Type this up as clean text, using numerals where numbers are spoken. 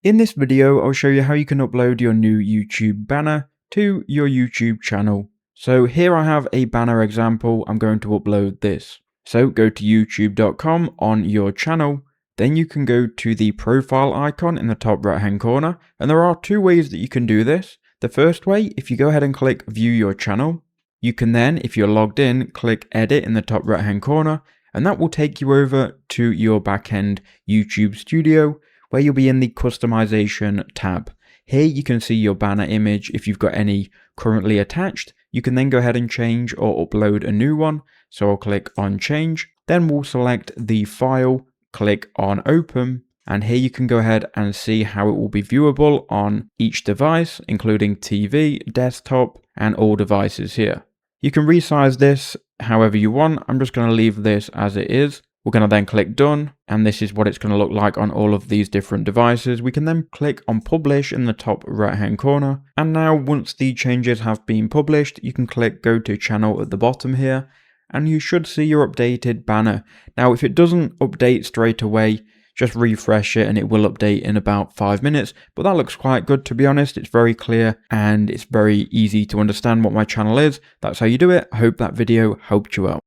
In this video, I'll show you how you can upload your new YouTube banner to your YouTube channel. So here I have a banner example. I'm going to upload this. So go to youtube.com on your channel. Then you can go to the profile icon in the top right hand corner. And there are two ways that you can do this. The first way, if you go ahead and click view your channel, you can then, if you're logged in, click edit in the top right hand corner. And that will take you over to your backend YouTube studio, where you'll be in the customization tab. Here you can see your banner image. If you've got any currently attached, you can then go ahead and change or upload a new one. So I'll click on change, then we'll select the file, click on open, and here you can go ahead and see how it will be viewable on each device, including TV, desktop, and all devices here. You can resize this however you want. I'm just going to leave this as it is. We're going to then click done, and this is what it's going to look like on all of these different devices. We can then click on publish in the top right hand corner. And now once the changes have been published, you can click go to channel at the bottom here, and you should see your updated banner. Now, if it doesn't update straight away, just refresh it and it will update in about 5 minutes. But that looks quite good, to be honest. It's very clear and it's very easy to understand what my channel is. That's how you do it. I hope that video helped you out.